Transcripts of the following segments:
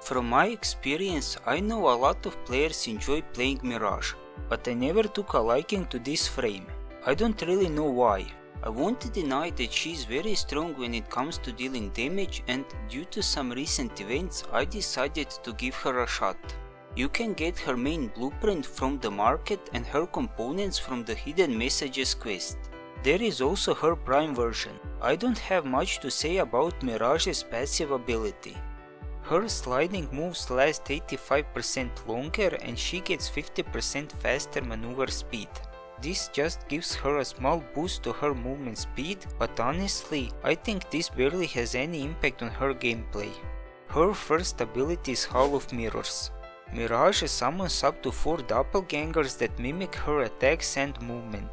From my experience, I know a lot of players enjoy playing Mirage, but I never took a liking to this frame. I don't really know why. I won't deny that she is very strong when it comes to dealing damage, and due to some recent events I decided to give her a shot. You can get her main blueprint from the market and her components from the Hidden Messages quest. There is also her prime version. I don't have much to say about Mirage's passive ability. Her sliding moves last 85% longer and she gets 50% faster maneuver speed. This just gives her a small boost to her movement speed, but honestly, I think this barely has any impact on her gameplay. Her first ability is Hall of Mirrors. Mirage summons up to 4 doppelgangers that mimic her attacks and movement.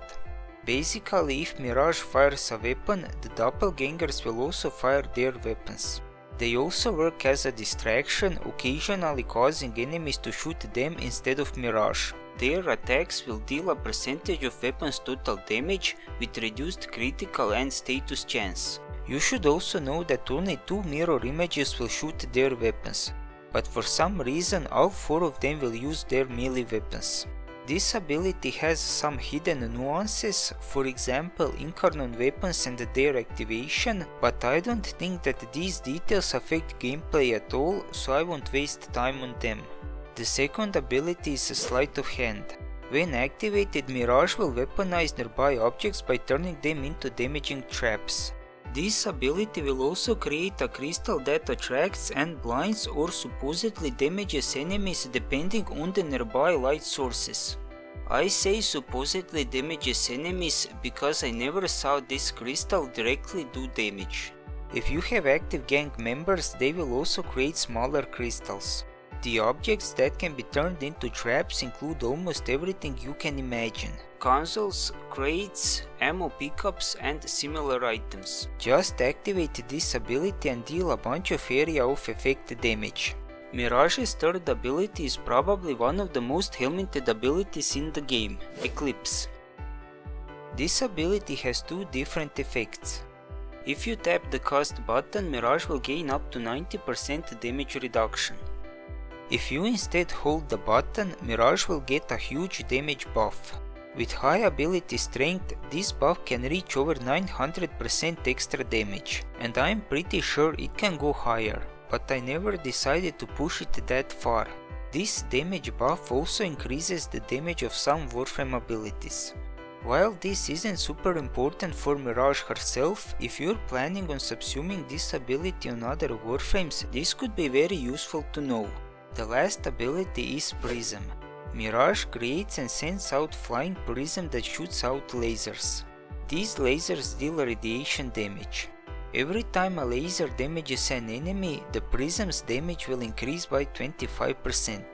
Basically, if Mirage fires a weapon, the doppelgangers will also fire their weapons. They also work as a distraction, occasionally causing enemies to shoot them instead of Mirage. Their attacks will deal a percentage of weapons total damage with reduced critical and status chance. You should also know that only 2 mirror images will shoot their weapons, but for some reason all 4 of them will use their melee weapons. This ability has some hidden nuances, for example incarnate weapons and their activation, but I don't think that these details affect gameplay at all, so I won't waste time on them. The second ability is Sleight of Hand. When activated, Mirage will weaponize nearby objects by turning them into damaging traps. This ability will also create a crystal that attracts and blinds or supposedly damages enemies depending on the nearby light sources. I say supposedly damages enemies because I never saw this crystal directly do damage. If you have active gang members, they will also create smaller crystals. The objects that can be turned into traps include almost everything you can imagine. Consoles, crates, ammo pickups and similar items. Just activate this ability and deal a bunch of area of effect damage. Mirage's third ability is probably one of the most helmeted abilities in the game, Eclipse. This ability has 2 different effects. If you tap the cast button, Mirage will gain up to 90% damage reduction. If you instead hold the button, Mirage will get a huge damage buff. With high ability strength, this buff can reach over 900% extra damage, and I'm pretty sure it can go higher, but I never decided to push it that far. This damage buff also increases the damage of some Warframe abilities. While this isn't super important for Mirage herself, if you're planning on subsuming this ability on other Warframes, this could be very useful to know. The last ability is Prism. Mirage creates and sends out flying prism that shoots out lasers. These lasers deal radiation damage. Every time a laser damages an enemy, the prism's damage will increase by 25%.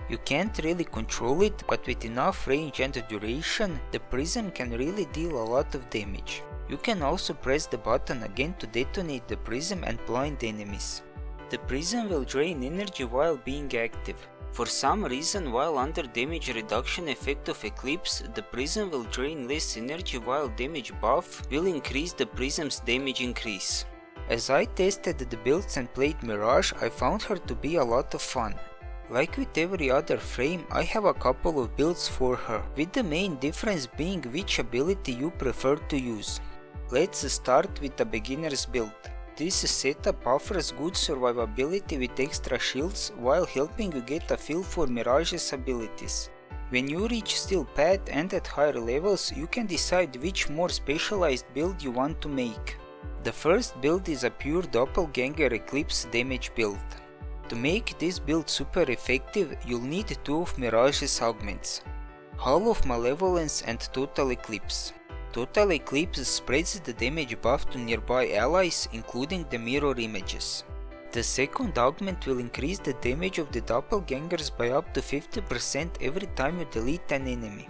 You can't really control it, but with enough range and duration, the prism can really deal a lot of damage. You can also press the button again to detonate the prism and blind enemies. The prism will drain energy while being active. For some reason, while under damage reduction effect of Eclipse, the prism will drain less energy while damage buff will increase the prism's damage increase. As I tested the builds and played Mirage, I found her to be a lot of fun. Like with every other frame, I have a couple of builds for her, with the main difference being which ability you prefer to use. Let's start with the beginner's build. This setup offers good survivability with extra shields while helping you get a feel for Mirage's abilities. When you reach Steel Path and at higher levels, you can decide which more specialized build you want to make. The first build is a pure Doppelganger Eclipse damage build. To make this build super effective, you'll need 2 of Mirage's augments, Hall of Malevolence and Total Eclipse. Total Eclipse spreads the damage buff to nearby allies, including the mirror images. The second augment will increase the damage of the doppelgangers by up to 50% every time you delete an enemy.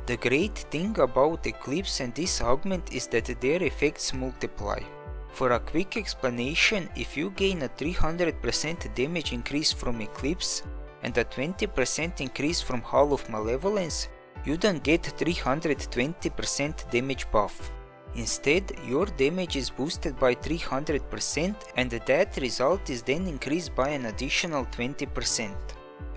The great thing about Eclipse and this augment is that their effects multiply. For a quick explanation, if you gain a 300% damage increase from Eclipse and a 20% increase from Hall of Malevolence, you don't get 320% damage buff. Instead, your damage is boosted by 300% and that result is then increased by an additional 20%.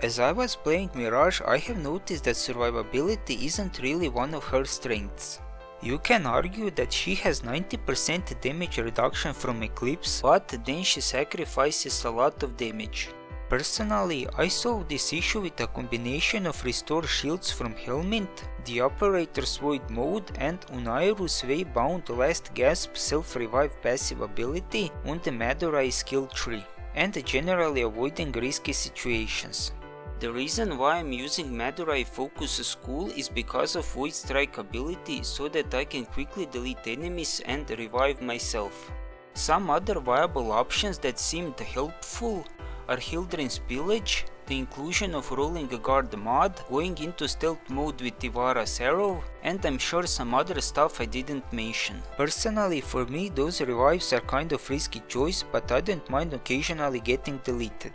As I was playing Mirage, I have noticed that survivability isn't really one of her strengths. You can argue that she has 90% damage reduction from Eclipse, but then she sacrifices a lot of damage. Personally, I solved this issue with a combination of Restore Shields from Helmet, the Operator's Void mode and Unairu's Way-bound Last Gasp self-revive passive ability on the Madurai skill tree, and generally avoiding risky situations. The reason why I'm using Madurai Focus School is because of Void Strike ability so that I can quickly delete enemies and revive myself. Some other viable options that seemed helpful are Hildren's Pillage, the inclusion of Rolling Guard mod, going into stealth mode with Ivara's Arrow, and I'm sure some other stuff I didn't mention. Personally, for me those revives are kind of risky choice, but I don't mind occasionally getting deleted.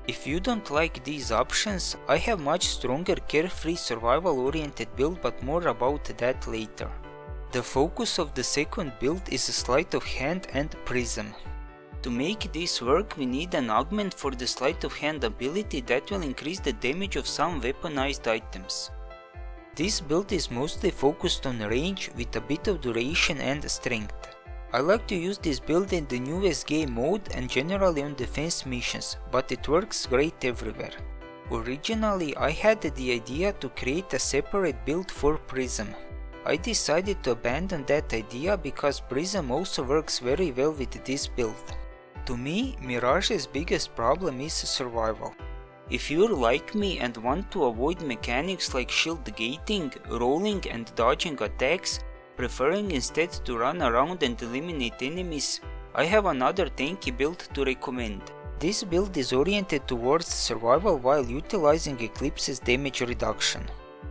If you don't like these options, I have much stronger carefree survival oriented build, but more about that later. The focus of the second build is Sleight of Hand and Prism. To make this work, we need an augment for the Sleight of Hand ability that will increase the damage of some weaponized items. This build is mostly focused on range with a bit of duration and strength. I like to use this build in the newest game mode and generally on defense missions, but it works great everywhere. Originally, I had the idea to create a separate build for Prism. I decided to abandon that idea because Prism also works very well with this build. To me, Mirage's biggest problem is survival. If you're like me and want to avoid mechanics like shield gating, rolling and dodging attacks, preferring instead to run around and eliminate enemies, I have another tanky build to recommend. This build is oriented towards survival while utilizing Eclipse's damage reduction.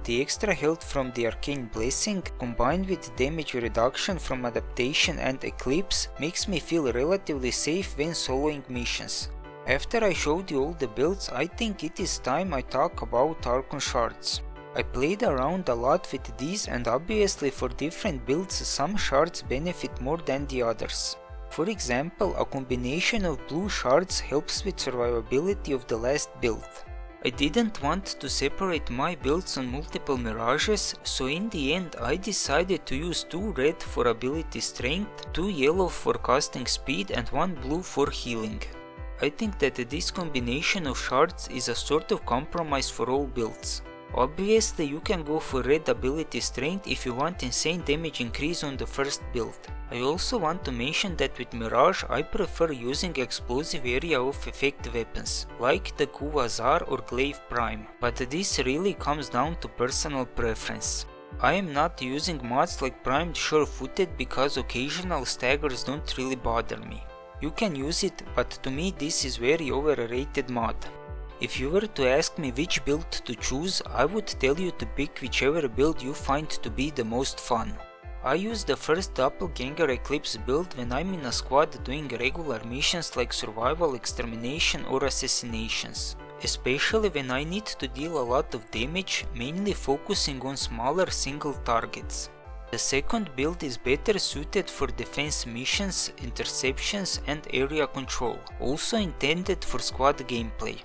The extra health from the Arcane Blessing, combined with damage reduction from Adaptation and Eclipse, makes me feel relatively safe when soloing missions. After I showed you all the builds, I think it is time I talk about Archon Shards. I played around a lot with these, and obviously for different builds some shards benefit more than the others. For example, a combination of blue shards helps with survivability of the last build. I didn't want to separate my builds on multiple Mirages, so in the end I decided to use 2 red for ability strength, 2 yellow for casting speed and 1 blue for healing. I think that this combination of shards is a sort of compromise for all builds. Obviously you can go for red ability strength if you want insane damage increase on the first build. I also want to mention that with Mirage I prefer using explosive area of effect weapons, like the Kuwazar or Glaive Prime, but this really comes down to personal preference. I am not using mods like Primed Sure-Footed because occasional staggers don't really bother me. You can use it, but to me this is very overrated mod. If you were to ask me which build to choose, I would tell you to pick whichever build you find to be the most fun. I use the first Doppelganger Eclipse build when I'm in a squad doing regular missions like survival, extermination or assassinations, especially when I need to deal a lot of damage, mainly focusing on smaller single targets. The second build is better suited for defense missions, interceptions and area control, also intended for squad gameplay.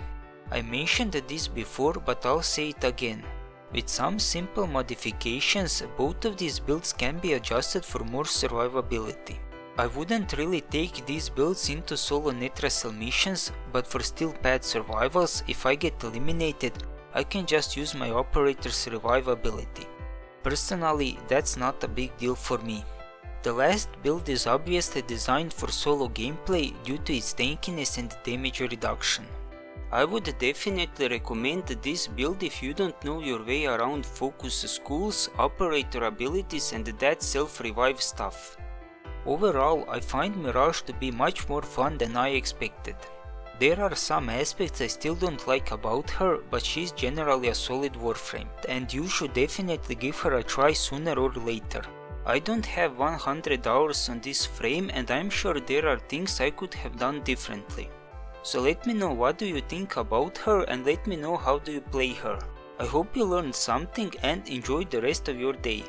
I mentioned this before, but I'll say it again. With some simple modifications, both of these builds can be adjusted for more survivability. I wouldn't really take these builds into solo net wrestle missions, but for still bad survivals, if I get eliminated, I can just use my operator's revive ability. Personally, that's not a big deal for me. The last build is obviously designed for solo gameplay due to its tankiness and damage reduction. I would definitely recommend this build if you don't know your way around focus schools, operator abilities and that self-revive stuff. Overall, I find Mirage to be much more fun than I expected. There are some aspects I still don't like about her, but she's generally a solid Warframe, and you should definitely give her a try sooner or later. I don't have 100 hours on this frame and I'm sure there are things I could have done differently. So let me know what do you think about her and let me know how do you play her. I hope you learned something and enjoy the rest of your day.